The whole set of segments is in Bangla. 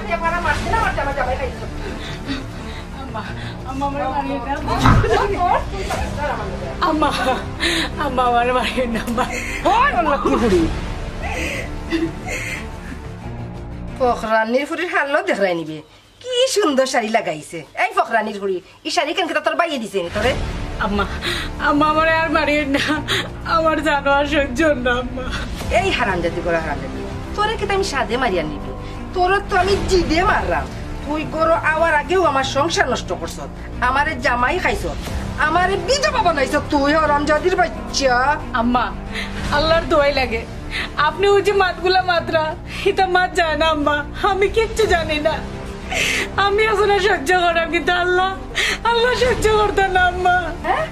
সাজিয়া পারা মারছে না আমার জামাই জামাই খাইছো আম্মা আম্মা আমার মারিয়ে না আম্মা আম্মা আমার মারিয়ে না আম্মা লক্ষ্মী বুড়ি ফখরানির ফুরির হাল্লো দেখাই নিবে কি সুন্দর শাড়ি লাগাইছে এই ফখরানির ফুরি এই শাড়ি কেন তোর বাইয়ে দিছে নি তোরে আম্মা আম্মা আমার আর মারিয়ে না আমার জানো আর সহ্য না আম্মা এই হারামজাদি করে হারামজাদি তোরে কি আমি সাদে মারিয়া নিবি তোর তো আমি জিদে মারলাম তুই গরো আওয়ার আগেও আমার সংসার নষ্ট করছ আমারে জামাই খাইছ আমারে বিধবা বানাইছ তুই হারামজাদির বাচ্চা আম্মা আল্লাহর দোয়াই লাগে আপনি ওই যে মাতগুলা মাত্রা এটা মাত যায় না আম্মা আমি কিচ্ছু জানি না আমি আসলে সহ্য করাম কিন্তু আল্লাহ আল্লাহ সহ্য করতে না আম্মা হ্যাঁ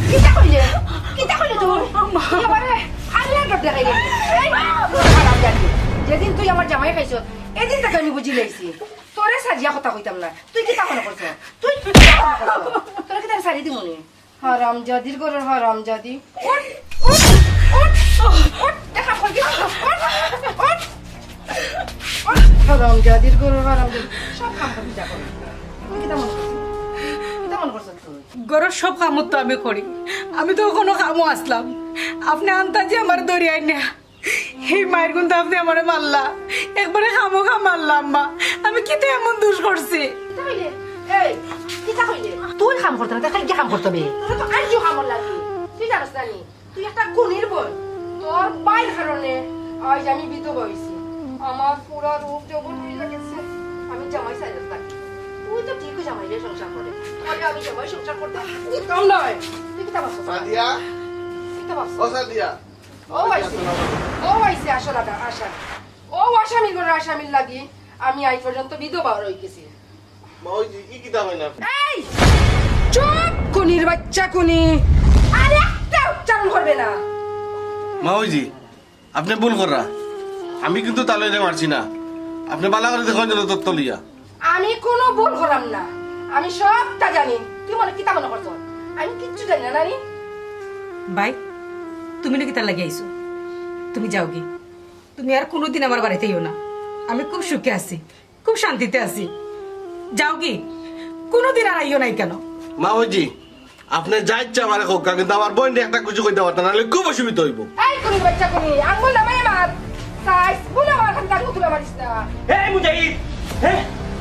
কিটা কইলে তুই আম্মা এবারে আল্লাহর ডর দেখাইলে এই হারামজাদি যেদিন তুই আমার জামাই খাইছ এদিন তাকে আমি বুঝি লাইছি তোরে সাজিয়া কথা কইতাম না তুই কি তাহলে করছ তুই তোরে কি তার সারি দিমুনি হারামজাদির গরর হারামজাদি উঠ উঠ উঠ দেখা কই কি উঠ হারামজাদির গরর হারামজাদি সব কাম করবি যা কর তুই কি তেমন করছ তুই গরর সব কামত তো আমি করি আমি তো কোনো কামও আসলাম আপনি আন্তাজি আমার দরিয়ায় না এই মায়ের গুণ তো আপনি আমার মারলা একবারে খামো খা মারলাম আম্মা আমি কি তো এমন দোষ করছি এই কিটা কইলে তুই কাম করতে না তাই কি কাম করতে হবে তোর তো আইও কাম লাগি তুই জানিস না নি তুই একটা গুণীর বল তোর বাইর কারণে আজ আমি বিধবা হইছি আমার পুরা রূপ যৌবন হয়ে গেছে আমি জামাই সাইজ থাকি তুই তো ঠিক জামাই রে সংসার করে তাহলে আমি জামাই সংসার করতে কম নয় তুই কিটা ভাবছ সাদিয়া কিটা ভাবছ ও সাদিয়া ও আইছে আসল আশা ও আসামি করে আসামির লাগি আমি আজ পর্যন্ত বিধবা রই গেছি মাউজি কি কিতা হয় না এই চুপ কুনির বাচ্চা কুনি আর একটা উচ্চারণ করবে না মাউজি আপনি ভুল করা আমি কিন্তু তালে মারছি না আপনি বালা করে দেখুন যেন তত্ত্ব লিয়া আমি কোনো ভুল করলাম না আমি সবটা জানি তুই মনে কিতা মনে করছ আমি কিচ্ছু জানি না নানি ভাই তুমি নাকি তার লাগিয়ে আইছো তুমি যাও কি তুমি আর কোনোদিন আমার বাড়িতে এও না আমি খুব সুখে আছি খুব শান্তিতে আছি যাও কি কোনোদিন আর আইও নাই কেন মাউজি আপনি যা ইচ্ছা আমার হোক কিন্তু আমার বোন একটা কিছু কইতে পারতেন নাহলে খুব অসুবিধা হইব এই কুনির বাচ্চা কুনি আঙ্গুল নামাই মার সাইজ বুলা মার খান কাঙ্গু তুলা মারিস না এই মুজাহিদ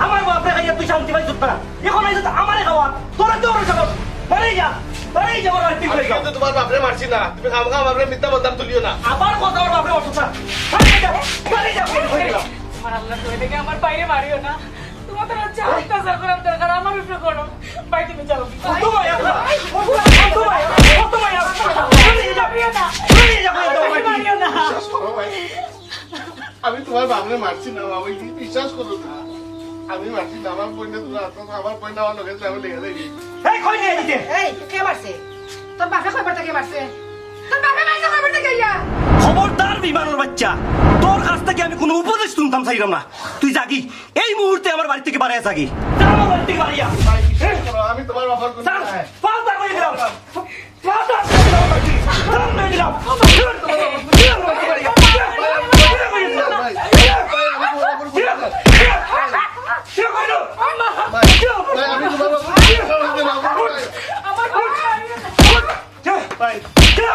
আমার বাপরে খাইয়া তুই শান্তি পাইছ না এখন আইছ আমারে খাওয়া তোরা তো ওর খাওয়া বাড়ি যা বড় হইতে আমি কিন্তু তোমার বাপরে মারছি না তুমি খামখা বাপরে মিথ্যা বদনাম তুলিও না আবার কথা ওর বাপরে অসুস্থ বাড়ি যা আমার আল্লাহ দোয়াই লাগে আমার বাইরে মারিও না তোমাদের হচ্ছে অত্যাচার করার দরকার আমার উপরে করো ভাই তুমি যাও মারিও না আমি তোমার বাপরে মারছি না মাউজি বিশ্বাস করো না আমি মারছি না আমার বোন আমার বোন আমার লোকের আমি লেগে দেখি এই কই নিয়ে দিতে এই কে মারছে তোর বাপে কয়বার কে মারছে তোর বাপে মারছে কয়বার থেকে ইয়া খবরদার বিমানের বাচ্চা তোর কাছ থেকে আমি কোনো উপদেশ শুনতাম চাইলাম না তুই জাগি এই মুহূর্তে আমার বাড়ি থেকে বাড়ায় জাগি আমার বাড়ি থেকে বাড়িয়া আমি তোমার বাবার কোন পাল্টা করে দিলাম পাল্টা করে দিলাম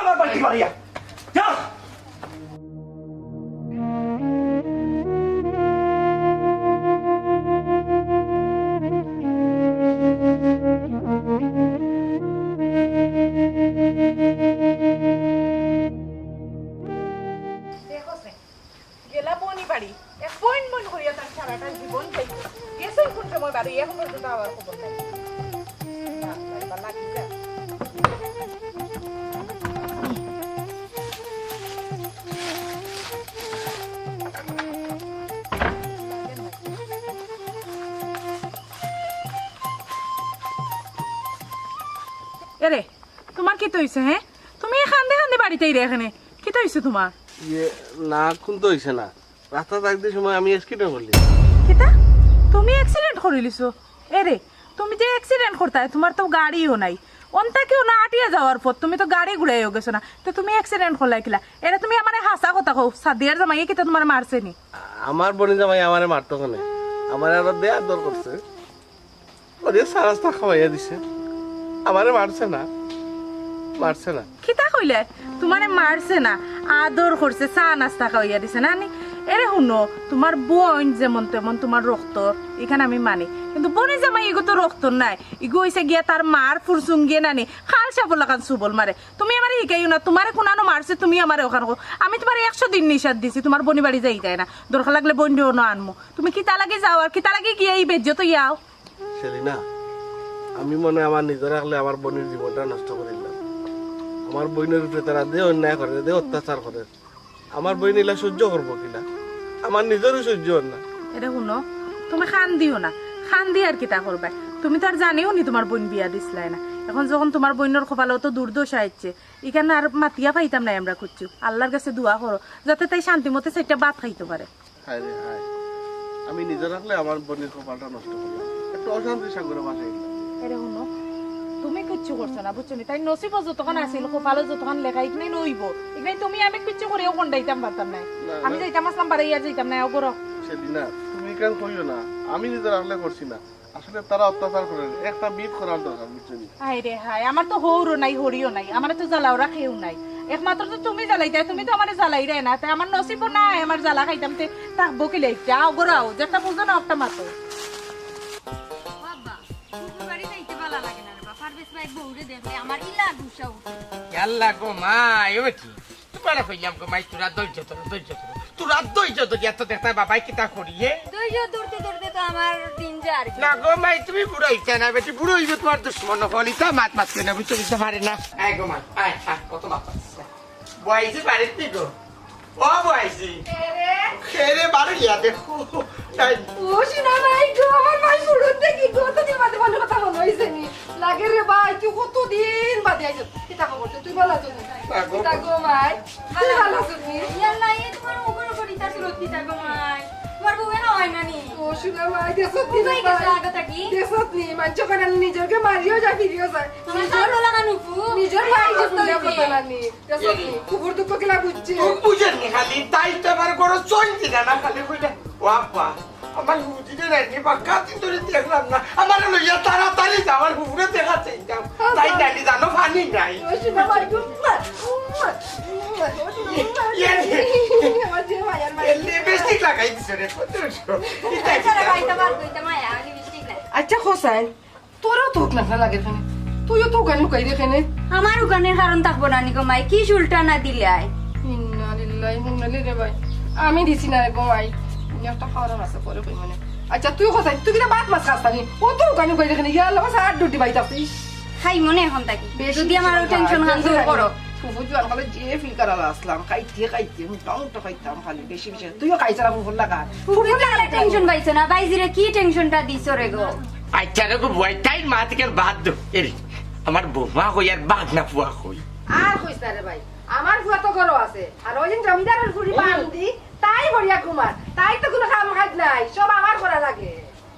আমার বাড়ি থেকে বাড়িয়া যা গেলা বনি বাড়ি অ্যাপয়েন্টমেন্ট করিয়া তার সারাটা জীবন যাই গেছে কোন সময় বাড়ি এখন পর্যন্ত আবার খবর নাই এরে তোমার কি তো হইছে হ্যাঁ তুমি খান্দে খান্দে বাড়িতেই রে এখানে কি তো হইছে তোমার ইয়ে না কোন তো হইছে না রাস্তা থাকতে সময় আমি স্কিটে করলি কিতা তুমি অ্যাক্সিডেন্ট করে লিছো এরে তুমি যে অ্যাক্সিডেন্ট করতে তোমার তো গাড়িও নাই অন্তা কেউ না আটিয়া যাওয়ার পর তুমি তো গাড়ি ঘুরাইও গেছো না তো তুমি অ্যাক্সিডেন্ট করলাই কিলা এটা তুমি আমারে হাসা কথা কও সাদিয়ার জামাই কিতা তোমার মারছে নি আমার বোনে জামাই আমারে মারতো কেন আমার আবার দেয়া আদর করছে, ওরে সারাস্তা খাওয়াইয়া দিছে, আমারে মারছে না, মারছে না। কিতা কইলে তোমারে মারছে না, আদর করছে, চা নাস্তা খাওয়াইয়া দিছে না নি? এরে শুনো, তোমার বোন যেমন তেমন তোমার রক্ত, এখানে আমি মানি, কিন্তু বনি জামাই এগো তো রক্ত নাই, ইগো হইছে গিয়া তার মার ফুরসুন গিয়ে নানি খাল সাবল লাগান সুবল মারে। তুমি আমার শিখাইও না, তোমারে কোনানো মারছে তুমি আমার ওখানে, আমি তোমার 100 দিন নিষাদ দিছি, তোমার বনি বাড়ি যাই যায় না, দরকার লাগলে বন্ডিও না আনমো, তুমি কিতা লাগে যাও আর কিতা লাগে গিয়ে এই বেজ্য তো ইয়াও। সেলিনা, আমি মনে হয় আমার নিজের রাখলে আমার বোনের জীবনটা নষ্ট করে দিলাম। আমার বোনের উপরে তারা দে অন্যায় করে, দে অত্যাচার করে, আমার বোন এলা সহ্য করবো কিনা? আমার নিজেরও সহ্য হয় না। এটা শুনো, তুমি খান দিও না, খান দিয়ে আর কিতা করবে? তুমি তো আর জানিও নি তোমার বোন বিয়া দিসলাই না, এখন যখন তোমার বোনের কপালেও তো দুর্দশা হচ্ছে, এখানে আর মাতিয়া পাইতাম না আমরা খুঁজছি। আল্লাহর কাছে দোয়া করো যাতে তাই শান্তি মতে সেটা ভাত খাইতে পারে। হায় রে হায়, আমি নিজে রাখলে আমার বোনের কপালটা নষ্ট করলাম, একটু অশান্তি সাগরে বাসায় গেলাম। এটা শুনো, তুমি কিচ্ছু করছো না, বুঝছো নি? তাই নসিব যতক্ষণ আসিল, কপালে যতক্ষণ লেখা, এখানে নইব, এখানে তুমি আমি কিচ্ছু করেও কোনটাইতাম পারতাম না, আমি যাইতাম আসলাম বাড়ি আর যাইতাম না। করো সেলিনা, তুমি কেন কইও না, আমি নিজে রাখলে করছি না, আসলে তারা অত্যাচার করে, একটা বিট করার দরকার, বুঝছো নি? হায় রে হায়, আমার তো হৌরও নাই, হরিও নাই, আমার তো জ্বালাও রাখেও নাই, একমাত্র তো তুমি জ্বালাইতে, তুমি তো আমার জ্বালাই রে না, তাই আমার নসিবও নাই, আমার জ্বালা খাইতাম তে থাকবো কি লাইতে। আও গোরাও যেটা বুঝো না একটা মাত্র। বাবা শ্বশুর বাড়ি যাইতে ভালো লাগে না রে বাবা, পারভেজ ভাই বউরে দেখলে আমার ইলা গুসা উঠে। আল্লাহ গো মা, এবার কি তোমার কইলাম গো মাই, তোরা ধৈর্য ধরো, ধৈর্য ধরো, তোরা ধৈর্য ধরি, এত দেখতা বাবাই কিতা করিয়ে ধৈর্য ধরতে ধরতে তো আমার দিন যায়। না গো মাই, তুমি বুড়ো হইছে না, বেটি বুড়ো হইবে তোমার দুশ্মন হলিতা মাত মাত করে না, বুঝতে বুঝতে পারে না। আয় গো মা, আয় আয়, কত মাত বয়সি বাড়িতে গো, ও বয়সি খেরে বাড়ি ইয়া দেখো। ও শোনা ভাই গো, আমার ভাই ফুড়ুন দেখি কতদিন বাদে ভালো কথা মনে হইছে নি লাগে রে ভাই, তুই কতদিন বাদে আইছ, কিতা খবর তুই ভালো আছিস? কিতা গো ভাই, তুই ভালো আছিস নি? ইয়াল্লা এই তোমার উপর উপর ইতা সুরতি থাকো মাই, তোমার বউ এর হয় না নি? ও শোনা ভাই, দেশত নি তুই গেছ আগে থাকি দেশত নি, মানছ কেন নিজেরকে মারিও যায় ফিরিও যায়, আমার কালো লাগানো ফু নিজের ভাই যে ফুলে কথা নি, দেশত নি কুকুর দুঃখ কিলা বুঝছে। বুঝেননি খালি, তাই তো আমার গরো চলছি না, খালি বুঝে বাবা আমার হুজিরে নাইনি বা কাতিন ধরে দেখলাম না, আমার লইয়া তাড়াতাড়ি যাওয়ার হুজুরে দেখা চাইতাম, তাই জানি জানো পানি নাই। ও শোনা ভাই গো, লিপস্টিক লাগাই দিছে রে, কত আচ্ছা ভাই তোমার কইতে মায়া আমি মিষ্টি না। আচ্ছা হোসেন, তোরও তো না লাগে এখানে, তুইও তো গান কই এখানে। আমার উগানের কারণ থাকবো না নি গো মাই, কি সুলটা না দিলে আয়। ইন্না লিল্লাহি ওয়া ইন্না ইলাইহি ভাই, আমি দিছি না গো ভাই, একটা কারণ আছে পরে কই মানে। আচ্ছা তুই হোসেন, তুই কিনা বাত মাছ খাস্তানি, ও তো গান কই এখানে গিয়া লাগা সাত ডুটি বাইতাছিস। খাই মনে এখন থাকি, যদি আমার টেনশন খান দূর করো। ফুফু জোয়ান খালে যে ফিল করা আসলাম, খাইতে মুটা খাইতাম খালি, বেশি বেশি তুইও খাইছালা ফুফুর লাগা। ফুফু লাগলে টেনশন পাইছো না, বাইজিরে কি টেনশনটা দিছো রে গো? আচ্ছা রে গো বই, তাই মা থেকে বাদ দো, এর আমার বৌমা কই আর বাদ না পুয়া কই। আর কইছ না রে ভাই, আমার ফুয়া তো ঘরও আছে, আর ওই দিন জমিদারের ফুড়ি বান্দি তাই বড়িয়া কুমার, তাই তো কোনো কাম কাজ নাই, সব আমার করা লাগে।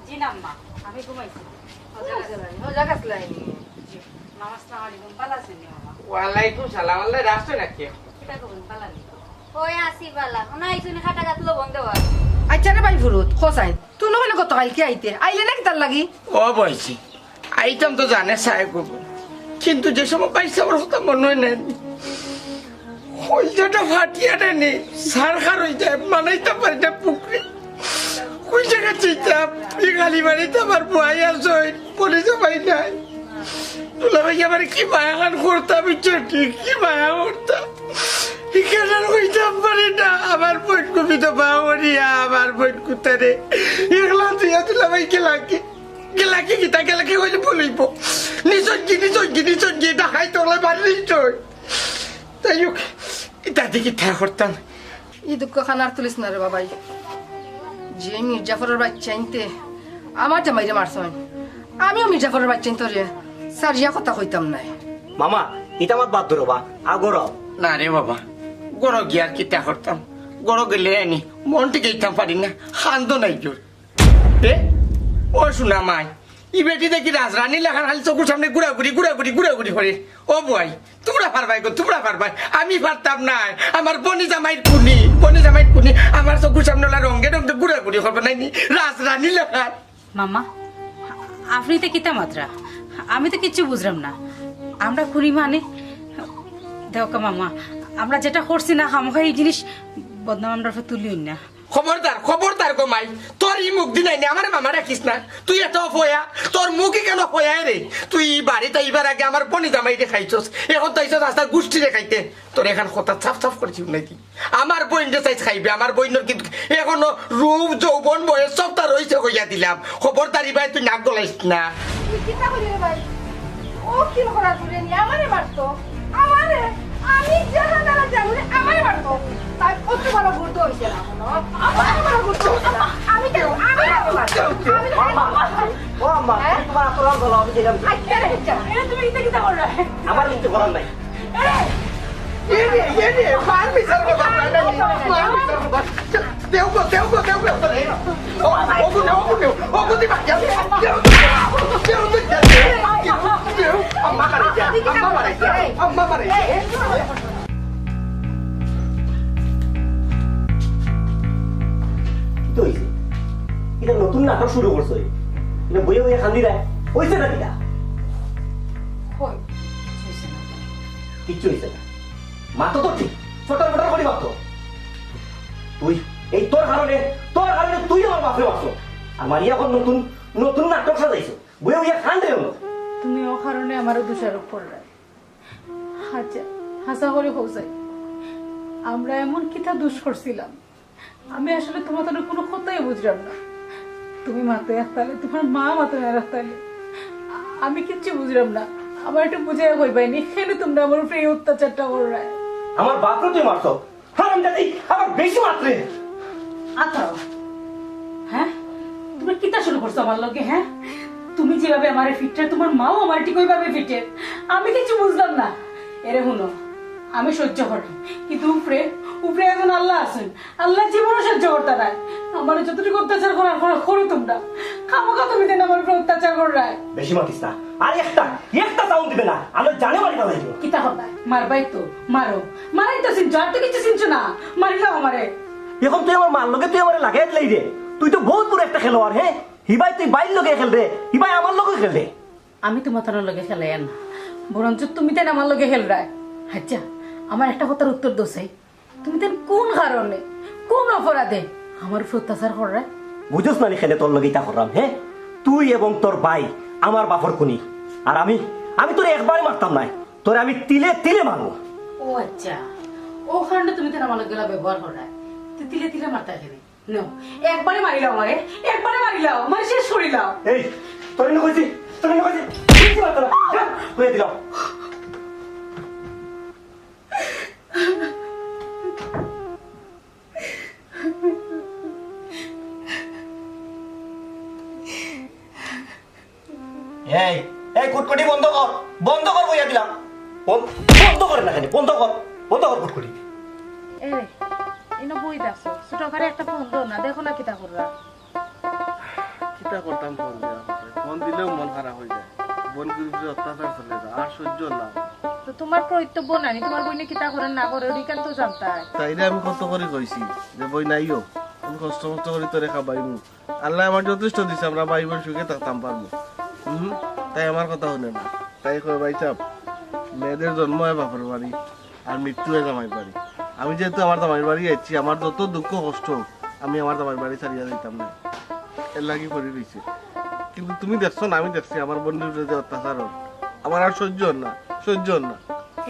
জি না মা, আমি ঘুমাইছি। হজা গাছলাই নমস্কার আলাইকুম, ভালো আছেন মামা? ওয়ালাইকুম সালাম, আল্লাহ রাস্তা নাকি কিতা করুন, ভালো নেই? ওই আসি বালা না আইছুনি খাটা গাতলো বন্ধ হয়। আচ্ছা রে ভাই ফুরুত হোসাইন, তুই নহলে কত কালকে আইতে আইলে নাকি তার লাগি? ও বলছি আইতাম তো জানে সাহেব, কিন্তু যে সময় পাইছে আমার কথা মনে হয় না, হইজাটা ফাটিয়াটা নেই, সারখার হয়ে যায়, মানাইতে পারি না পুকুরে, ওই জায়গা চিন্তাম গালি বাড়িতে আমার বই আসো পুলিশে পাই নাই, তোলা ভাই আমার কি মায়া খান করতাম, কি মায়া করতাম, এখানে হইতাম পারি না, আমার বোন কবি তো বাহরিয়া, আমার বোন কুতারে এগুলা তুইয়া তুলা ভাই গেলাকে গেলাকে গীতা গেলাকে হইলে বলিব নিচন ডাকাই তোলা বাড়ি নিশ্চয়, তাই হোক এটা দিকে ঠা করতাম। ই দুঃখ খানার তুলিস না রে বাবাই, যে মির্জাফরের বাচ্চা আনতে আমার জামাইরে মারছেন, আমিও মির্জাফরের বাচ্চা আনতে রে সারিয়া কথা কইতাম নাই। মামা এটা আমার বাদ ধরবা আগর না রে বাবা, গড় গিয়ে আর কিতা করতাম, গড় গেলে আনি মন থেকে ইতাম পারি না, খান্দ নাই জোর। ও শোনা মাই, ই বেটি দেখি রাজরানী লেখার খালি চকুর সামনে ঘুরাঘুরি করে ও বই তোমরা পারবাই গো তোমরা পারবাই আমি পারতাম না আমার বনি জামাইর কুনি আমার চকুর সামনে রঙে রঙে ঘুরাঘুরি করবে নাই রাজরানী লেখার মামা আপনি তো কিতা মাত্রা আমি তো কিচ্ছু বুঝলাম না আমরা খুনি মানে দেখো মামা আমরা যেটা করছি না খামোখা এই জিনিস বদনাম আমরা তুলিও না খবরদার গো মাই তোর ই মুখ দিনাই না আমার মামা রাখিস না তুই এত ফয়া তোর মুখই কেন ফয়ায় রে তুই বাড়িতে এইবার আগে আমার বনি জামাই দেখাইছস এখন তো আইছস রাস্তার গোষ্ঠী দেখাইতে তোর এখন কথা সাফ করছি নাকি আমার বইন যে চাইছ খাইবে আমার বইনের কিন্তু এখনো রূপ যৌবন বয়স সব তার রয়েছে কইয়া দিলাম খবরদারি ভাই তুই নাক গলাইস না তুই চিন্তা করি রে ভাই ও কি করা তুলে নি আমারে মারতো আমারে আমি জানা না জানি আমারে মারতো তাই কত বড় ভুল হইছে না আমারে বড় ভুল হইছে না আমি কেন আমি মারতো ও আম্মা তোমার আসল ভালো আমি দিলাম আচ্ছা রে তুমি কিতা কররা আমার কিছু করার নাই এনে মার বিচার করবা দেও গো ও দি বাকি দেও আম্মা মারে কি হইছে এটা নতুন নাটক শুরু করছো এটা বইয়ে বইয়ে খান্দি দেয় হইছে না কিটা কিচ্ছু হইছে না মাতো তো ঠিক ফটর করি মাতো তুই এই তোর কারণে তুই আমার বাপরে বাঁচো আর মারিয়া এখন নতুন নাটক সাজাইছো বইয়ে বইয়ে খান দেয় তুমি ও কারণে আমারও দোষারোপ করলে আচ্ছা হাসা করে পৌঁছাই আমরা এমন কিতা দোষ করছিলাম আমি আসলে তোমার তো কোনো কথাই বুঝলাম না তুমি মাথায় রাখতালে তোমার মা মাথায় রাখতালে আমি কিচ্ছু বুঝলাম না আমার একটু বুঝে হইবাইনি কেন তোমরা আমার উপরে এই অত্যাচারটা করলে আমার বাপরে তুই মারছো হারাম জানি আমার বেশি মাত্রে আচ্ছা হ্যাঁ তুমি কিতা শুরু করছো আমার লগে হ্যাঁ তুমি যেভাবে আমারে ফিটে তোমার মাও আমার ঠিক ওইভাবে ফিটে আমি কিছু বুঝলাম না এরে শুনো আমি সহ্য করি কিন্তু উপরে একজন আল্লাহ আছেন আল্লাহ জীবনও সহ্য করতে নাই আমার যতটুকু অত্যাচার করার করো তোমরা খামোখা তুমি দেন আমার উপরে অত্যাচার করায় বেশি মাতিস না আর একটা সাউন্ড দিবে না আমরা জানে মারি ফেলাই কিতা কথা মারবাই তো মারাই তো চিনছো আর তো কিছু চিনছো না মারিলাম আমারে এখন তুই আমার মার লগে তুই আমার লাগাই দিলাই রে তুই তো বহুত বড় একটা খেলোয়াড় হ্যাঁ হিবাই তুই বাইর লগে খেল রে হিবাই আমার লগে খেল রে আমি তোমার তোর লগে খেলাই না বরঞ্চ তুমি তেন আমার লগে খেল রায় আচ্ছা আমার একটা কথার উত্তর দোষাই তুমি তেন কোন কারণে কোন অপরাধে আমার উপর অত্যাচার করায় বুঝোস না খেলে তোর লগে ইটা করলাম হ্যাঁ তুই এবং তোর ভাই আমার বাপর খুনি আর আমি তোর একবারই মারতাম না তোরে আমি তিলে মারবো ও আচ্ছা ও কারণে তুমি তেন আমার লগে ব্যবহার করায় তুই তিলে মারতে আসেনি নো একবারে মারিলাও আমারে একবারে মারিলাও আমার শেষ করিলাও এই তোর না কইছি কিছু মারতো না কইয়া দিলাম এই কুটকুটি বন্ধ কর কইয়া দিলাম বন্ধ করে না খালি বন্ধ কর কুটকুটি এ ইনো বই দেখো ছোট করে একটা ফোন দাও না দেখো না কিতা কররা কিতা করতাম ফোন দিলেও মন খারাপ হয়ে যায় বোন কিন্তু অত্যাচার চলে যায় আর সহ্য না তো তোমার কর্তব্য নানি তোমার বইনে কিতা করেন না করে ওইখান তো জানতাই তাইলে আমি কত করে কইছি যে বই নাইও আমি কষ্ট করে তোরে খাবাইমু আল্লাহ আমার যথেষ্ট দিছে আমরা ভাই বোন সুখে থাকতাম পারবো তাই আমার কথা শুনে না তাই কয় ভাই চাপ মেয়েদের জন্ম হয় বাপের বাড়ি আর মৃত্যু হয় জামাই বাড়ি আমি যেহেতু আমার জামাই বাড়ি যাচ্ছি আমার যত দুঃখ কষ্ট হোক আমি আমার জামাই বাড়ি ছাড়িয়ে দিতাম না এর লাগি করে দিয়েছে কিন্তু তুমি দেখছো না আমি দেখছি আমার বন্ধুর যে অত্যাচার হোক আমার আর সহ্য না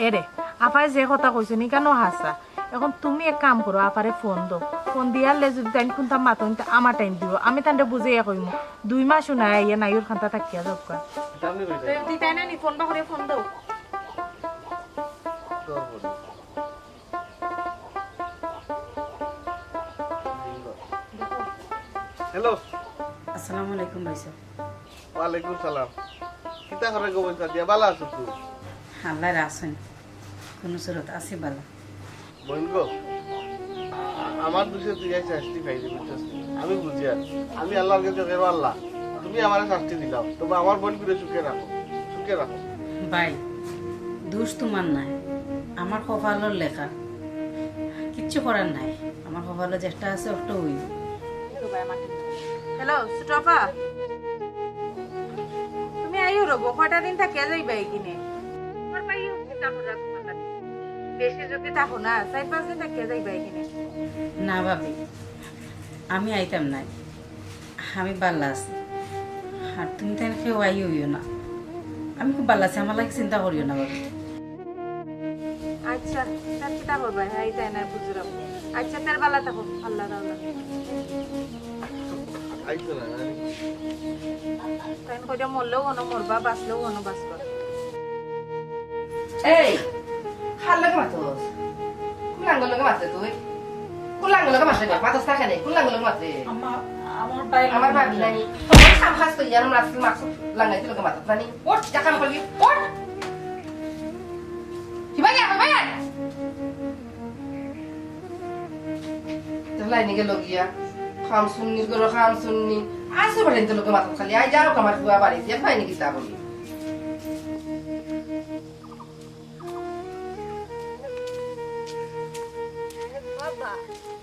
এরে আপায় যে কথা কইছে নি কেন হাসা এখন তুমি এক কাম করো আপারে ফোন দাও ফোন দিয়ালে যদি টাইম খুনতাম মাতন আমার টাইম দিব আমি তান্ডে বুঝাইয়া কইমু 2 মাসও নাই ইয়া নাইর খান্তা থাকিয়া যাক তুই তাই না নি ফোন বা করে ফোন দাও হ্যালো আসসালামু আলাইকুম ভাইসা ওয়ালাইকুম সালাম কিতা করে গো বলছা দিয়া ভালো আছো তুই আল্লাহ রাসেন কোন সুরত আছে ভালো বোন গো আমার দুশে তুই শাস্তি পাইলি বুঝছিস আমি বুঝি আর আমি আল্লাহর কাছে বেরো আল্লাহ তুমি আমার শাস্তি দিলাও, তবে আমার বোন করে সুখে রাখো, সুখে রাখো। ভাই দোষ তোমার নাই, আমার কপালের লেখা, কিচ্ছু করার নাই। আমার কপালে যেটা আছে ওটা হইব। হ্যালো সুটপা, তুমি আইও রবো কয়টা দিন থাকে যাইবা এখানে। তোমার পাইও চিন্তা করা তোমার লাগে, বেশি যদি থাকো না 4-5 দিন থাকে যাইবা এখানে। না ভাবি, আমি আইতাম নাই, আমি বাল্লা আছি। আর তুমি তাই কেউ আই হইও না, আমি খুব বাল্লা আছি, আমার লাগে চিন্তা করিও না ভাবি। আচ্ছা তার চিন্তা করবা, হ্যাঁ তাই না বুঝলাম। আচ্ছা তার বেলা থাকো, আল্লাহ আল্লাহ। আইতো না না। তাই কইটা মরলেও কোনো মরবা, বাঁচলেও কোনো বাঁচবা। এই খাল লাগে মাতস কুলাঙ্গল লাগে মাত্রে তুই কুলাঙ্গল লাগে মাত্রে মাতস থাকে নেই কুলাঙ্গল লাগে মাত্রে আমার ভাই আমার ভাবি নানি আমার কাম কাজ তো জানো না আসলে মাছ লাগাইতে লাগে মাতস নানি ওঠ যা কাম করবি ওঠ কি ভাই তাহলে নিগে লগিয়া খাম শুননি গরো খাম শুননি আসে বলেন তো লোকে মাতস খালি আই যাও কামার বুয়া বাড়ি দিয়ে ভাই নাকি তা বলি বাবা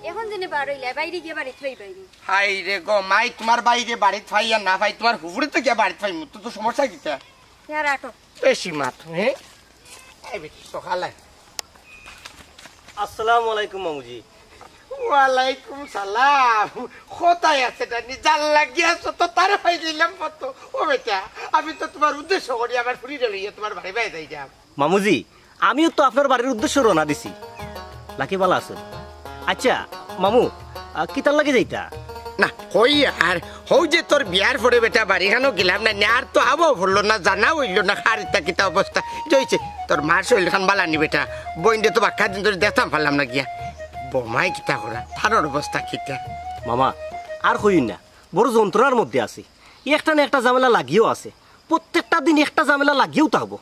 এখন জেনে বার হইলে বাইরে গিয়ে বাড়ি থই বাইরে। হাই রে গো মাই, তোমার বাইরে বাড়িতে ফাই আর না ফাই, তোমার হুবুরে তো গিয়া বাড়িতে ফাই, তো তো সমস্যা কিটা ইয়ার আটো বেশি মাত হ্যাঁ। এই বেশি সকালে। আসসালামু আলাইকুম মামুজি। ওয়ালাইকুম সালাম। কোথায় আছে টানি জাল লাগিয়াছো তো তার ফাই দিলাম কত। ও বেটা, আমি তো তোমার উদ্দেশ্য করি আমার ফুরিয়ে লইয়া তোমার বাড়ি বাইরে যাই যাব। মামুজি, আমিও তো আপনার বাড়ির উদ্দেশ্যে রওনা দিছি। লাকি ভালো আছেন? আচ্ছা মামু, কিতার লাগে যাইতা? না হই আর হৌ যে তোর বিয়ার পরে বেটা বাড়িখানো গেলাম না, আর তো আবো ভরলো না, জানা হইল না খারিতা কিতা অবস্থা জইছে। তোর মার শরীর খান বালানি বেটা, বইন্দে তো বাক্কা দিন ধরে দেখতাম পারলাম না গিয়া। বোমাই কিতা করা, তার অবস্থা কিতা। মামা আর কইন না, বড় যন্ত্রণার মধ্যে আছি। একটা না একটা ঝামেলা লাগিয়েও আছে, প্রত্যেকটা দিন একটা ঝামেলা লাগিয়েও থাকবো।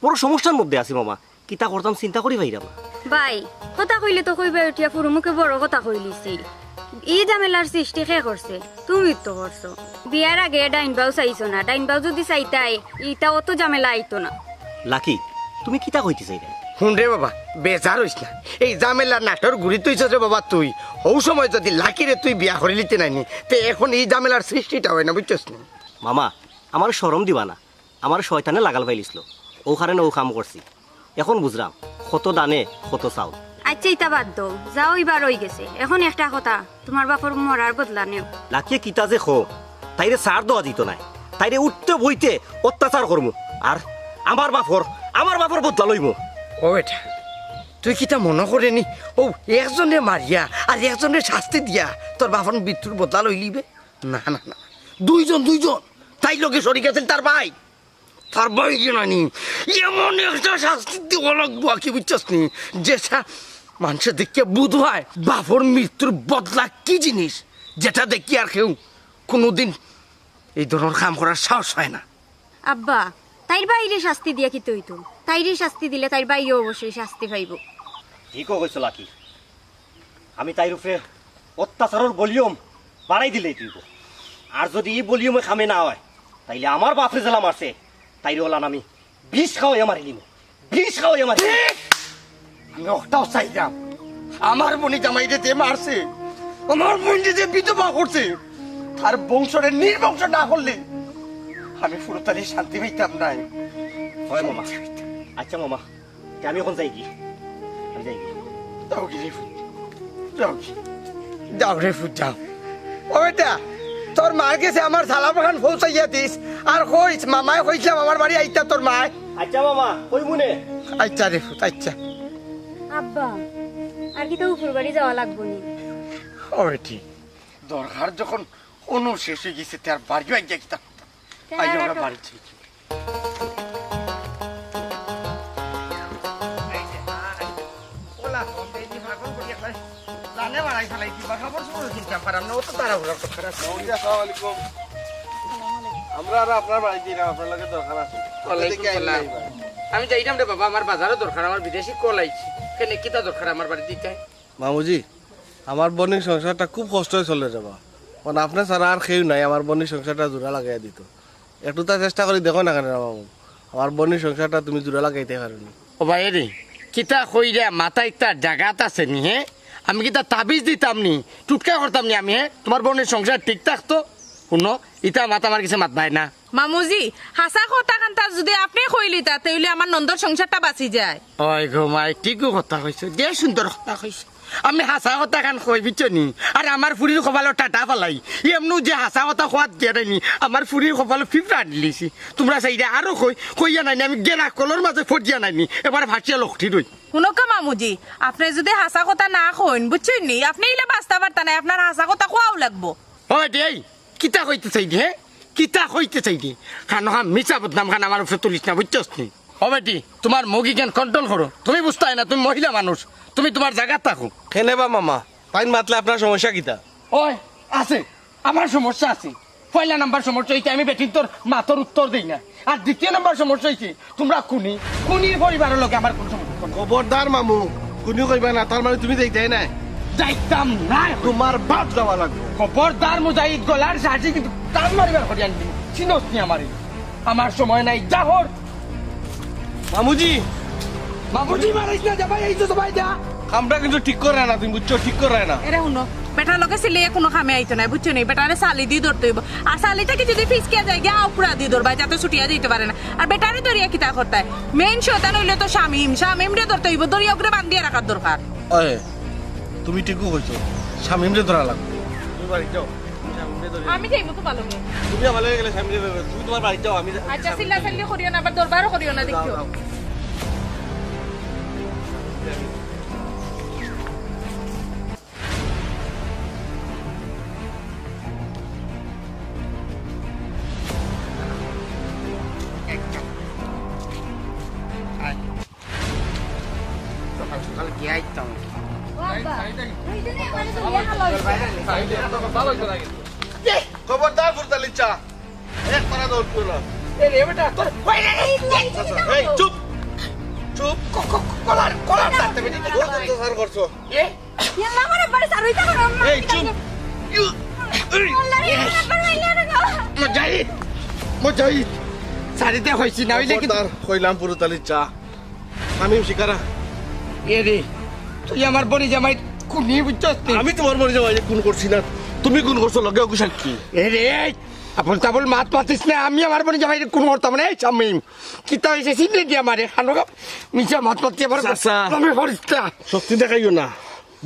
বড় সমস্যার মধ্যে আছি মামা, কিতা করতাম চিন্তা করি ভাইরা না। ভাই কথা কইলে তো কইবা উঠিয়া পুরো মুখে বড় কথা কইলিছি। এই ঝামেলার সৃষ্টি কে করছে? তুমি তো করছো। বিয়ার আগে ডাইন বাউ চাইছো না, ডাইন বাউ যদি চাইতাই ইটা অত ঝামেলা আইতো না। লাকি তুমি কিতা কইতে চাই? শুন রে বাবা, বেজার হইস না, এই ঝামেলা নাটর ঘুরি তুইছ রে বাবা। তুই হৌ সময় যদি লাকিরে তুই বিয়া করে লিতে নাইনি, তে এখন এই ঝামেলার সৃষ্টিটা হয় না, বুঝছস না? মামা আমার শরম দিবা না, আমার শয়তানে লাগাল পাইলিছিল, ওখানে ও কাম করছি। এখন বুঝলাম কত দানে কত চাউল। আচ্ছা ইটা বাদ দো, যাও এবার হয়ে গেছে। এখন একটা কথা, তোমার বাপর মরার বদলা নেও। লাকিয়ে কিতা যে খো, তাইরে সার দেওয়া দিত নাই, তাইরে উঠতে বইতে অত্যাচার করমু, আর আমার বাপর বদলা লইব। ও বেটা, তুই কিতা মনে করে নি ও একজনে মারিয়া আর একজনের শাস্তি দিয়া তোর বাপন মৃত্যুর বদলা লই লিবে? না না না, দুইজন তাই লোকে শরিক আছেন, তার ভাই জানি এমন একটা শাস্তি দিব লাগবো, কি বুঝছস নি, যেটা মানুষের দেখিয়া বুধ হয় বাপর মৃত্যুর বদলা কি জিনিস, যেটা দেখি আর কেউ কোনোদিন এই ধরনের কাম করার সাহস হয় না। আব্বা তাইর বাইরে শাস্তি দিয়া কি তৈতো? তাইরে শাস্তি দিলে তাইর বাইরে অবশ্যই শাস্তি পাইব। ঠিকও কইছ লাকি, আমি তাইর উপরে অত্যাচারের ভলিউম বাড়াই দিলেই তুইব। আর যদি এই ভলিউমে খামে না হয়, তাইলে আমার বাপরে জেলা মারছে তাইরে হলাম আমি 20 খাওয়াই মারি নিব, 20 খাওয়াই মারি। আমি ওটাও চাইলাম, আমার বোনি জামাই যে মারছে, আমার বোন যে বিধবা করছে, তার বংশরে নির্বংশ না করলে আমি পুরোটাই শান্তি পাইতাম নাই। হয় মামা। আচ্ছা মামা, আমি এখন যাই কি? আমি যাই কি? যাও কি রে ফুট, যাও রে ফুট যাও। ও বেটা, তোর মার কাছে আমার সালা বাগান পৌঁছাইয়া দিস, আর কইস মামায় কইছিলাম আমার বাড়ি আইতা তোর মায়। আচ্ছা মামা, কই মনে? আচ্ছা রে ফুট, আচ্ছা। আব্বা আর কি তো উপর বাড়ি যাওয়া লাগবো নি? ও বেটি, দরকার যখন অনু শেষ হয়ে গেছে, তার বাড়িও আইয়া গিতা বাড়ি ঠিক। আমরা আর আপনার বাড়িতে না, আপনার লাগে দরকার আছে। আমি যাইতাম রে বাবা, আমার বাজারও দরকার, আমার বিদেশি কল আইছি, কেন কিতা দরকার আমার বাড়ি দিতে? মামুজি, আমার বোনের সংসারটা খুব কষ্ট চলে যাবা, কারণ আপনার ছাড়া আর কেউ নাই আমার বোনের সংসারটা জোড়া লাগাই দিত। একটু তা চেষ্টা করে দেখো না কেন বাবু, আমার বোনের সংসারটা তুমি জোড়া লাগাইতে পারোনি। ও ভাই রে কিতা কইরা মাথায় তার জায়গাত আছে নি হে? আমি কিতা তাবিজ দিতাম নি, টুটকা করতাম নি আমি হে? তোমার বোনের সংসার ঠিক থাকতো? শুনো ইটা মাথা আমার কিছু মাত ভাই না। মামুজি হাসা কথা কান্তা যদি আপনি কইলি তা তাইলে আমার নন্দর সংসারটা বাঁচি যায়। ওই গো মাই ঠিকও কথা কইছো, যে সুন্দর কথা কইছো। আমি হাসা কথা খান কই বিচ্ছ নি, আর আমার ফুরির কপালো টাটা ফালাই এমনু যে হাসা কথা খোয়াত গেরাইনি আমার ফুরির কপালো ফিফরা দিলিছি। তোমরা চাইলে আরো কইয়া নাইনি আমি গেরা কলর মাঝে ফটিয়া নাইনি, এবার ভাসিয়া লক্ষি রই। শুনকা মামুজি আপনি যদি হাসা কথা না কইন বুঝছেন নি, আপনি ইলা বাঁচতে পারতা না, আপনার হাসা কথা কোয়াও লাগবো। ওই দে কিতা কইতে চাই দে, কিতা কইতে চাই দে, খান হা মিছা বদনাম খান আমার উপরে তুলিস না, বুঝছস নি? ও বেটি তোমার মগি জ্ঞান কন্ট্রোল করো, তুমি বুঝতে হয় না, তুমি মহিলা মানুষ, তুমি তোমার জায়গা থাকো। কেনে বা মামা পাইন মাতলে আপনার সমস্যা কিতা? ওই আছে আমার সমস্যা আছে। পয়লা নাম্বার সমস্যা হইতে আমি বেটির তোর মাথার উত্তর দিই না, আর দ্বিতীয় নাম্বার সমস্যা হইছে তোমরা খুনির পরিবারের লোক আমার কোন সমস্যা নেই। খবরদার মামু, কোনিও কইবা না, তার মানে তুমি দেখতে না? যাইতাম না, তোমার বাপ যাওয়া লাগবে। খবরদার মুজাহিদ গলার সাহায্যে কিন্তু টান মারিবার করে আনবি, চিনস নি আমারে? আমার সময় নাই, যা হর। মামুজি মামুজি মারাইস না, যাবাই এই তো সবাই যা। কামটা কিন্তু ঠিক করে না, তুমি বুঝছো? ঠিক করে না। এরে শুনো বেটার লগে সিলে কোনো খামে আইতো না, বুঝছো নি? বেটারে সালি দিয়ে ধরতে হইব, আর সালিটাকে যদি ফিসকিয়া যায় গিয়া উপরা দিয়ে ধরবা যাতে ছুটিয়া দিতে পারে না। আর বেটারে ধরিয়া কিতা করতে হয়? মেইন শয়তান হইলে তো শামিম রে ধরতে হইব, ধরিয়া ওকে বান্ধিয়া রাখার দরকার। ওই তুমি ঠিকও কইছো, স্বামীমরে ধরা লাগবে। তুমি বাড়ি যাও, স্বামীমরে ধরে। আমি যাইব তো ভালো করে। তুমি ভালো গেলে স্বামীমরে ধরে, তুমি তোমার বাড়ি যাও, আমি আচ্ছা সিল্লা সাল্লি করিও না, আবার দরবারও করিও না, দেখিও। সকাল সকাল গিয়ে আইতাম। খবরদার ফুরতালি চা এক পারা দৌড় করো। এ বেটা তোর এই চুপ চুপ, কলার ছাড়তে বেটি। বহুত অত্যাচার করছো। এ এই চুপ। মুজাহিদ সারিতে হইছি না হইলে কিন্তু খবরদার কইলাম ফুরতালি চা, স্বামীম শিকারা। এ রে তুই আমার বনি জামাই খুনি বুঝছস তুই? আমি তোমার মনে যাওয়া খুন করছি না, তুমি খুন করছো, লগে ওকে সাক্ষী। এ রে আপন তাবল মাত পাতিস না, আমি আমার বনি জামাই খুন করতাম না। এই চামিম কিতা হইছে সিনে দি আমারে খানোগা মিছা মাত পাতি আমার চাচা। আমি হরিস্তা শক্তি দেখাইও না,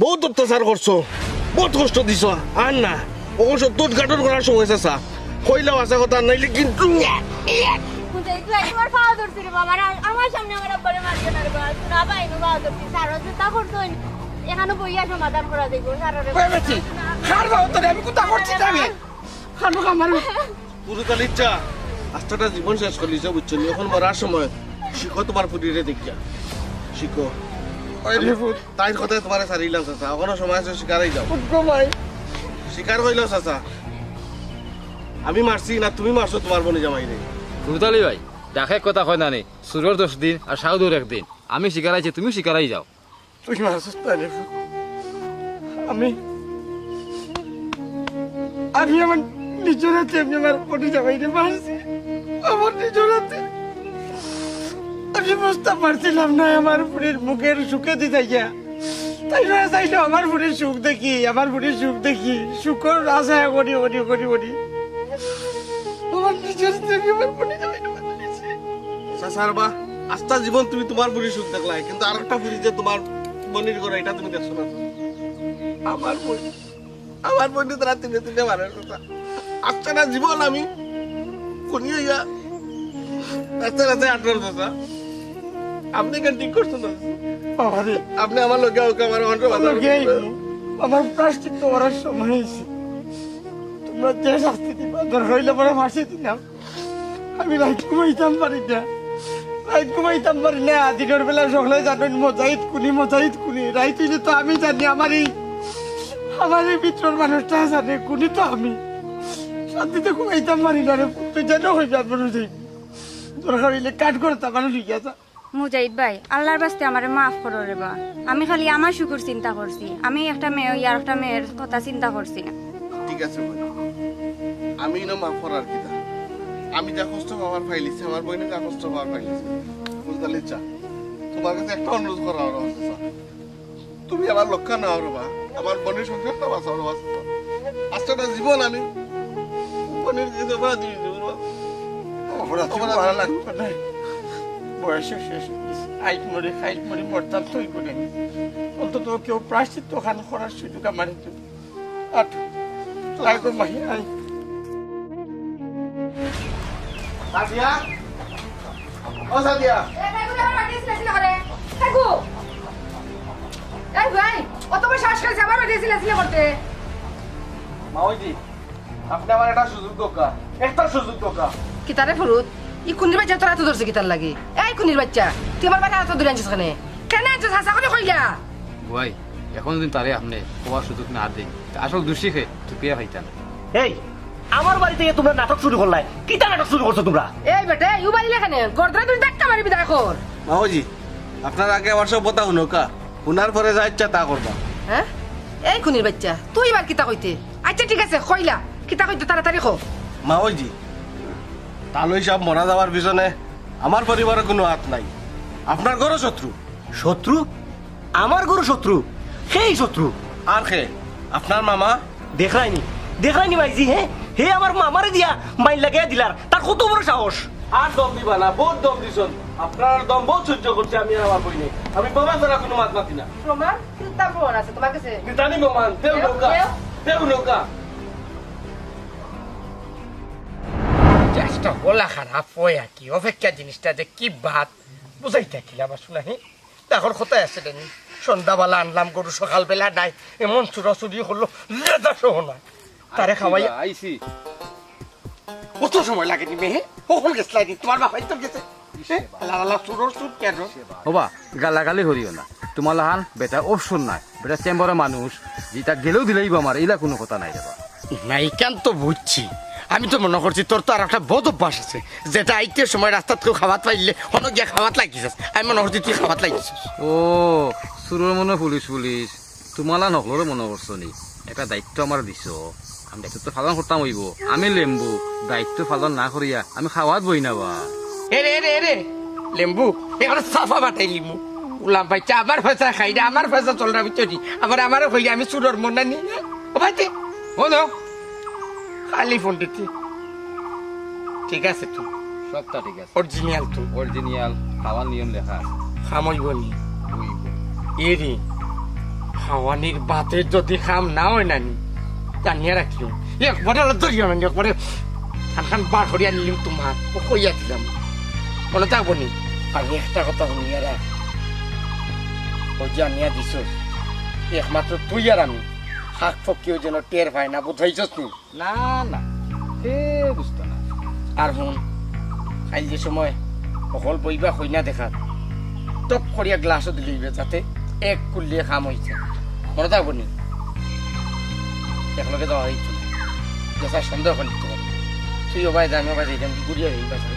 বহুত অত্যাচার করছো, বহুত কষ্ট দিছ। আর না অবশ্য সত্য উদ্ঘাটন করার সময় চাচা কইলাও আসা কথা, নাইলে কিন্তু আমার সামনে আমার আব্বারে মারিও না রে বাবা, না পাইনো বাবা ধরছি সারা তা করতো এখানে বইয়া সমাধান করা দেখো সারারে কই বেটি খার বাবা তোরে আমি কুতা করছি যাবে খানোগা আমার পুরুতালির চা আস্থাটা জীবন শেষ করলিছ, বুঝছো? এখন মরার সময় শিখো তোমার পুরীরে দেখিয়া, শিখো। ওই রে ফুট তাইর কথায় তোমার সারিলাম চাচা, এখনো সময় আছে, শিকারেই যাও। গো ভাই শিকার হইলাও চাচা, আমি মারছি না তুমি মারছো তোমার বোনে জামাই রে। রুতালি ভাই দেখে কথা হয় না নেই, সুরের 10 দিন আর সাউদুর 1 দিন। আমি শিকারাইছি, তুমি শিকারাই যাও। তুই মারছিস না রে ফুট। আমি আমার নিজের হাতে আমি আমার বনি জামাইরে মারছি, আমার নিজের হাতে। আমি বুঝতে পারছিলাম না আমার বুড়ির মুখের সুখে দিতে গিয়া, তাই না চাইলো আমার বুড়ির সুখ দেখি, আমার বুড়ির সুখ দেখি, সুখর আশা করি করি করি করি আমার নিজের হাতে আমি আমার বনি জামাইরে মারছি। চাচার বা আস্থা জীবন তুমি তোমার বুড়ি সুখ দেখলাই, কিন্তু আর একটা বুড়ি যে তোমার বনির করে এটা তুমি দেখছো না। আমার বনি, আমার বনি তারা তিনে তিনে মারে চাচা। আচ্ছা না জীবন আমি কোনি হইয়া রাস্তা রাস্তায় আটকার চাচা। আপনি কেন ঠিক করছো না? আমারে আপনি আমার লোকে আমার অন্ত্র আমার প্লাস্টিক তো করার সময় হয়েছে, তোমরা যে শাস্তি দিবা দরকার হইলে পরে ফাঁসি দিলাম। আমি রাইত ঘুমাইতাম পারি না, রাইত ঘুমাইতাম পারি না। দিনের বেলা সকালে জানেন মজাহিদ কুনি রাইত হইলে তো আমি জানি, আমার এই ভিতর মানুষটা জানে কুনি তো আমি। শান্তিতে ঘুমাইতাম পারি না রে, তুই যেন হয়ে যাবে দরকার হইলে কাট করতাম মানুষ গিয়েছা। মুজাহিদ ভাই আল্লাহর বাস্তে আমারে মাফ করো রে বা, আমি খালি আমার সুখের চিন্তা করছি, আমি একটা মেয়ে ইয়ার একটা মেয়ের কথা চিন্তা করছি না। ঠিক ঠিক আছে ভাই আমি না মাফ করার কিনা আমি যা কষ্ট পাওয়ার ফাইলিছি আমার বইনে যা কষ্ট পাওয়ার ফাইলিছি বুঝতে চা তোমার কাছে একটা অনুরোধ করা হলো তুমি আমার লক্ষ্য না হলো বা আমার বোনের সংসারটা বাঁচাও বাঁচা আজটা জীবন আমি বোনের দিতে পারা দিয়ে দেবো বয়সে শেষ আইট মরে খাইট মরে মরতাম তুই করে অন্তত কেউ প্রায়শ্চিত্ত খান করার সুযোগ আমার আর মাহি আই সাদিয়া ও সাদিয়া এ ভাই গুলো আমার বাড়ি ছিল করে থাকো এই ভাই অত বড় শ্বাস খাইছে আমার বাড়ি ছিল করতে মাওজি আপনি আমার একটা সুযোগ দোকা একটা সুযোগ দোকা কিতারে ফুরুত ই কুনির বাচ্চা তোরা তো ধরছে কিতার লাগে এই কুনির বাচ্চা তুই আমার বাড়ি তো দূরে আনছিস কেন আনছিস হাসা করে কইলা ভাই এখন যদি তারে আপনি হওয়ার সুযোগ না দিই আসল দোষী খে তুপিয়া খাইতাম এই আমার বাড়ি থেকে তোমরা নাটক শুরু করলাই কিটা নাটক শুরু করছো তোমরা এই বেটা ইউ বাড়িলে কেন গর্দরা তুই ধাক্কা মারবি দেখো মাওজি আপনার আগে আমার সব কথা শুনোকা শুনার পরে যা ইচ্ছা তা করবা হ্যাঁ এই কুনির বাচ্চা তুই এবার কিতা কইতে আচ্ছা ঠিক আছে কইলা কিতা কইতে তাড়াতাড়ি কো মাওজি তালই সব মরা যাওয়ার পিছনে আমার পরিবারের কোনো হাত নাই আপনার ঘরও শত্রু শত্রু আমার গরু শত্রু সেই শত্রু আর খে আপনার মামা দেখলাইনি ভাইজি হে আমার মামারে দিয়া মাইল লাগাইয়া দিলার তার কত বড় সাহস আর দম দিবা না বহুত দম দিছন আপনার দম বহুত সহ্য করছে আমি আর আমার বইনে আমি বাবা ছাড়া কোনো মাত মাতি না প্রমাণ চিন্তা প্রমাণ আছে তোমার কাছে জানি মামান তেও নৌকা তেও নৌকা চেষ্টা গোলা খারাপ হয় আর কি অপেক্ষা জিনিসটা যে কি বাদ বুঝাইতে কিলাম আসলে এখন কোথায় আছে দেনি সন্ধ্যাবেলা আনলাম গরু সকালবেলা নাই এমন চুরাচুরি হলো লেদা সহ না তারে খাওয়াই আইছি কত সময় লাগেনি মেহে কখন গেছিলাই তোমার বাবাই তো গেছে আল্লাহ চুরোর চুর কেন হবা গালাগালি করিও না তোমার লাহান বেটা অপশন নাই বেটা চেম্বারের মানুষ যেটা গেলেও দিলেই আমার এইলা কোনো কথা নাই যাবা নাই কেন তো বুঝছি আমি তো মনে করছি তোর তো আর একটা বদ অভ্যাস আছে যেটা আইতে সময় রাস্তাত কেউ খাওয়াত পাইলে হন গিয়া খাওয়াত লাগিছিস আমি মনে করছি তুই খাওয়াত লাগিছিস ও সুরের মনে পুলিশ পুলিশ তোমালা নকলরে মনে করছো নি একটা দায়িত্ব আমার দিছ আমি দায়িত্ব পালন করতাম হইব আমি লেম্বু দায়িত্ব পালন না করিয়া আমি খাওয়াত বই না বা এরে লেম্বু এখানে সাফা বাটাই লিমু উলাম ভাই আমার পয়সা খাই না আমার পয়সা চলরা বিচি আবার আমারও কই আমি সুরের মন না নি ও ভাইতে হলো খালি ফোন দিচ্ছি ঠিক আছে তুই সবটা ঠিক আছে অরিজিনাল তুই অরিজিনাল খাওয়ার নিয়ম লেখা আছে খামইব নি এরে খাওয়ানির বাতের যদি খাম না হয় নানি জানিয়ে রাখিও একবারে ধরিও না একবারে খান বার করিয়া নিলিম তোমার ও কইয়া দিলাম মনে থাকবো নি আমি একটা কথা শুনিয়া রাখ ও জানিয়া দিছ একমাত্র তুই আর আমি হাক ফকিও যেন টের পায় না বুঝাইছস নি না না সে বুঝতো না আর শুন খাইল যে সময় অকল বইবা হই না দেখা টপ করিয়া গ্লাসও দিলিবে যাতে এক কুল্লিয়ে খাম হয়েছে মনে থাকবো নি একলগে যাওয়া হয়েছিল যেসা সন্দেহ করে দিতে পারি তুই ওবাই যাই ওবাই যাই আমি ঘুরিয়ে দিই বাসার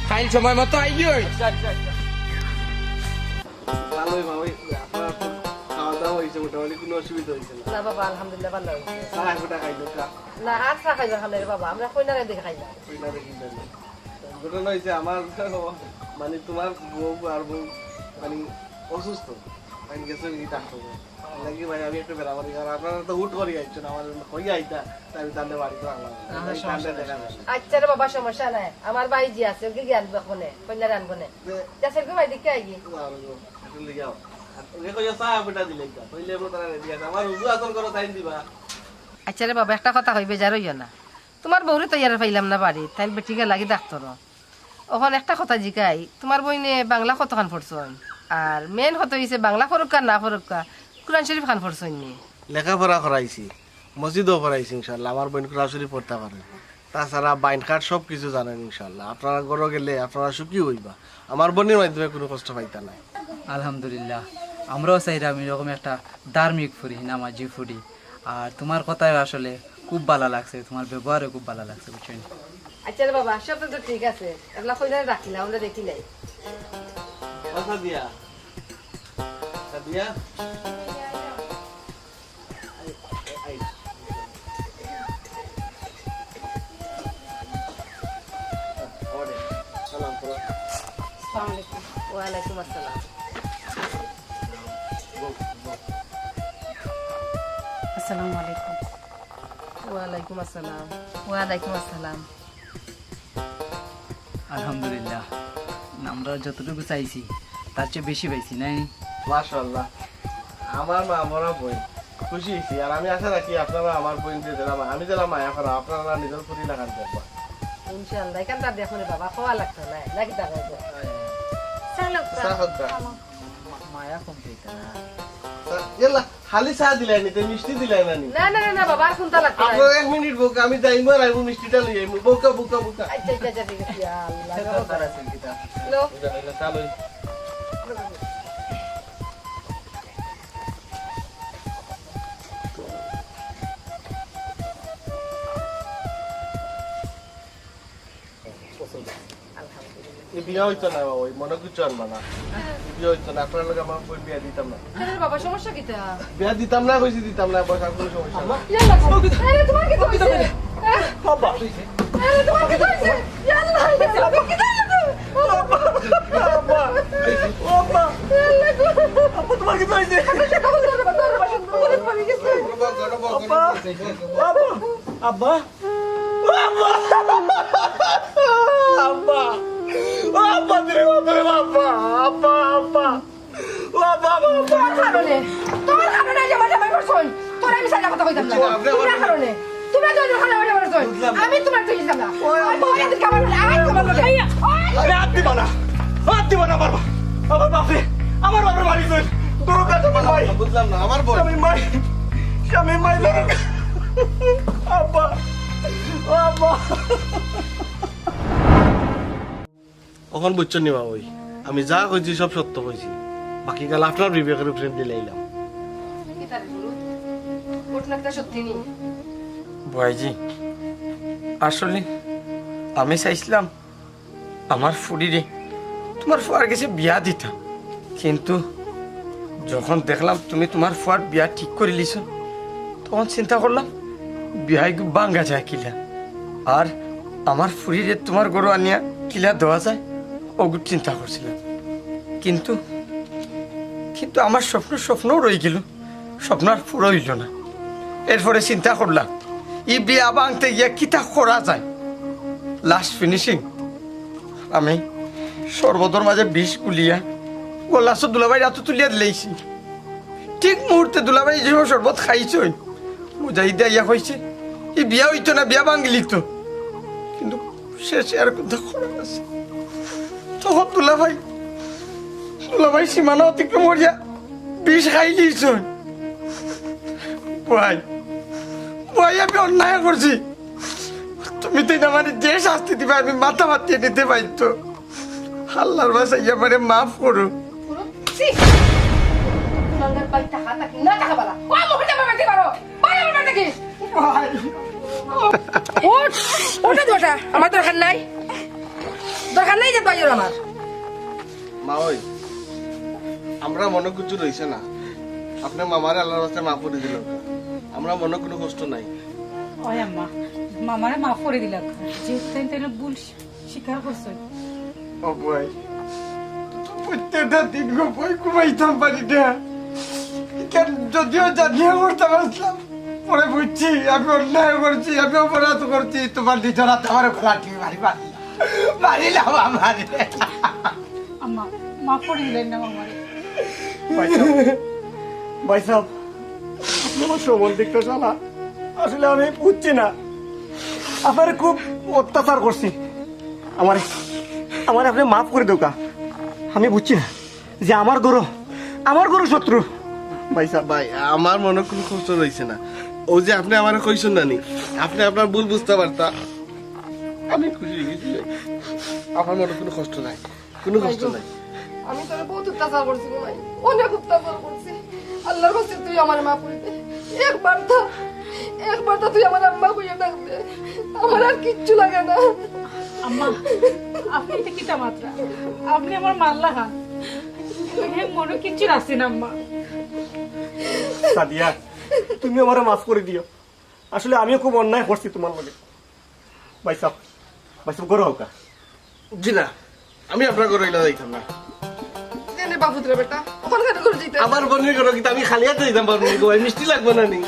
খাইল সময় মতো আইলি ওই ভালোই ভালোই আপনার খাওয়া দাওয়া হয়েছে মোটামুটি কোনো অসুবিধা হয়েছে না না বাবা আলহামদুলিল্লাহ ভালো হইছে সারা গোটা খাইলো কা না আর চা খাইবা খালে বাবা আমরা কইনারে দেখে খাইলাম কইনা দেখি জানি ঘটনা হয়েছে আমার মানে তোমার বউ আর বউ মানে অসুস্থ আমি গেছে ডাক্তার নাকি ভাই আমি একটু বেড়াবাড়ি আর আপনারা তো উঠ করি আইছেন আমার কই আইতা তাই আমি তাহলে বাড়িতে আনলাম আচ্ছা রে বাবা সমস্যা নাই আমার ভাই জি আছে ওকে জ্ঞান বকনে কইনারে আনবো না যাসের গো ভাই দেখে আইগি একটু লিখে যাও ওকে কই চা বেটা দিলে কা কইলে আমরা তারা রেডি আছে আমার উজু আসল করো টাইম দিবা আচ্ছা রে বাবা একটা কথা কইবে যার হইও না তোমার বউরে তো ইয়ার পাইলাম না বাড়ি তাই বেটিকে লাগি ডাক্তার ওখানে একটা কথা জিকাই তোমার বইনে বাংলা কতখান পড়ছন আর মেন কথা হইছে বাংলা ফরক্কা না ফরক্কা কুরআন শরীফ খান পড়ছন নি লেখাপড়া করাইছি মসজিদও পড়াইছি ইনশাল্লাহ আমার বোন কোরআন শরীফ পড়তে পারে তাছাড়া বাইন কার্ড সব কিছু জানেন ইনশাল্লাহ আপনারা ঘরে গেলে আপনারা সুখী হইবা আমার বোনের মাধ্যমে কোনো কষ্ট পাইতা নাই আলহামদুলিল্লাহ আমরাও চাইলাম এরকম একটা ধার্মিক ফুরি নামাজি ফুরি আর তোমার কথায় আসলে খুব ভালো লাগছে তোমার ব্যবহারও খুব ভালো লাগছে বুঝছেন আচ্ছা রে বাবা সব তো ঠিক আছে এগুলা কইনারে রাখিলাম আমরা দেখি নাই কথা দিয়া দিয়া আসসালামু আলাইকুম। ওয়ালাইকুম আসসালাম। আসসালামু আলাইকুম। ওয়ালাইকুম আসসালাম। ওয়ালাইকুম আসসালাম। আলহামদুলিল্লাহ, আমরা যতটুকু চাইছি তার চেয়ে বেশি পাইছি নাই। মাশাআল্লাহ, আমার মা মরা বই খুশি হয়েছি। আর আমি আশা রাখি আপনারা আমার বই দিয়ে দিলাম, আমি দিলাম মায়া করা, আপনারা নিজের প্রতি লাগান দেখবা। ইনশাআল্লাহ এখান তার দেখো বাবা খাওয়া লাগতো না নাকি টাকা মায়া কম পেতা এলা খালি চা দিলাই নি, মিষ্টি দিলাই না নি? না না না বাবা আর কোনটা লাগতো না। আপনার 1 মিনিট বোক, আমি যাইবো আর আইবো মিষ্টিটা লই আইবো। বোকা বোকা বোকা। আচ্ছা আচ্ছা আচ্ছা, ঠিক আছে আল্লাহ তারা আছে কিটা। লো এটা চালই। এই বিয়া হইতো না বাবা, ওই মনে কিছু আনবা না। বিয়া হইতো না, আপনার লগে আমার বই বিয়া দিতাম না। আরে বাবা সমস্যা কিটা? বিয়া দিতাম না কইছি, দিতাম না, বস আর কোনো সমস্যা না। ইয়াল্লাহ আরে তোমার কি হইছে? বাবা আরে তোমার কি হইছে? ইয়াল্লাহ ইয়াল্লাহ কি হইছে? বাবা বাবা আপু তোমার কি হইছে? আব্বা আব্বা আব্বা আব্বা দিরে বাবা আব্বা আব্বা আব্বা তোমার কারণে যাবা যাবা করছই। তোর আমি সাজা কথা কইতাম না। তোমার কারণে তুমি তো ওখানে ওরে করছই। আমি তোমার তুই দিতাম না। ওই বড় দিকে আমার আই তোমার লগে। আরে হাত দিবা না, হাত দিবা না বাবা। আমার বাপরে মারি তুই তোর কাছে ভাই বুঝলাম না। আমার বল স্বামী মাই ধরো আব্বা আব্বা। কখন বুঝছেন নি বাবা, ওই আমি যা কইছি সব সত্য কইছি, বাকি কাল আপনার বিবেকের উপরে দিলাইলাম। কি তার গুরু? ঘটনাটা সত্যি নি? ভাইজি আসলে আমি চাইছিলাম আমার ফুরিরে তোমার ফুয়ার কাছে বিয়া দিতাম, কিন্তু যখন দেখলাম তুমি তোমার ফুয়ার বিয়া ঠিক করে লিছ, তখন চিন্তা করলাম বিয়াই বাঙ্গা যায় কিলা, আর আমার ফুরিরে তোমার গরু আনিয়া কিলা দেওয়া যায় ওগু চিন্তা করছিলাম। কিন্তু কিন্তু আমার স্বপ্নও রয়ে গেল, স্বপ্ন আর পুরো হইল না। এরপরে চিন্তা করলাম ই বিয়া ভাঙতে গিয়া কিতা করা যায়। লাস্ট ফিনিশিং আমি সর্বদর মাঝে বিষ গুলিয়া গোলাস দুলাবাই রাত তুলিয়া দিলেছি। ঠিক মুহূর্তে দুলাবাই যে শরবত খাইছই মুজাহিদা ইয়া কইছে ই বিয়া হইতো না, বিয়া ভাঙলি তো, কিন্তু শেষে আর কথা করা আছে। তখন দুলাভাই সীমানা অতিক্রম করিয়া বিষ খাইলিছ। ভাই ভাই আমি অন্যায় করছি, তুমি তো আমার যে শাস্তি দিবে আমি মাথা মাতিয়ে নিতে পারতো। আল্লাহর বাসায় আমারে মাফ করো। সি নন্দর বাই টাকা নাকি না টাকা বালা ও মুখে মারতে পারো বাই আমার মারতে কি ভাই ওটা আমার দরকার নাই যে বাইর আমার মা ওই আমরা মনে কিছু রইছে না, আপনি মামারে আল্লাহর রাস্তায় মাফ করে দিল, আমরা মনে কোনো কষ্ট নাই। ওই আম্মা মামারে মাফ করে দিলাম, যেহেতু তাই ভুল স্বীকার করছো। ও ভাই প্রত্যেকটা দিন গো বই ঘুমাইতাম পারি না, যদিও জানিয়ে করতাম আসলাম, পরে বুঝছি আমি অন্যায় করছি, আমি অপরাধ করছি। তোমার নিজের হাতে আমার লাঠি মারিলাম আমার। আম্মা মাফ করে দিলেন না মামারে। ভাই সাহেব আমার সবল দিকটা চালা, আসলে আমি বুঝছি না, আপনার খুব অত্যাচার করছি, আমার আপনি মাফ করে দোকা। আমি বুঝছি না যে আমার গরু শত্রু। ভাই সাহেব ভাই আমার মনে কোনো কষ্ট রয়েছে না, ও যে আপনি আমার কইছেন না নি, আপনি আপনার ভুল বুঝতে পারতা, আমি খুশি হয়ে গেছি। আমার মনে কোনো কষ্ট নাই, কোনো কষ্ট নাই। আমি তোর বহুত অত্যাচার করছি ভাই, অনেক অত্যাচার করছি। আল্লাহর কাছে তুই আমার মাফ করে দে। একবার তো তুই আমার আম্মা কইয়া ডাক দে, আমার আর কিচ্ছু লাগে না। আম্মা আপনি এটা কিতা মাত্রা, আপনি আমার মাল্লা খান, মনে কিচ্ছু আছে না আম্মা। সাদিয়া তুমি আমার মাফ করে দিও, আসলে আমিও খুব অন্যায় করছি তোমার লগে। ভাই সাহেব গরু হোকা। জি না, আমি আপনার ঘরে হইলে যাইতাম না। কেনে বাপুতরা বেটা ওখানে কেন করে যেতে আমার বোনের ঘরে কিন্তু আমি খালি হাতে যাইতাম পারবো মিষ্টি লাগবে না নি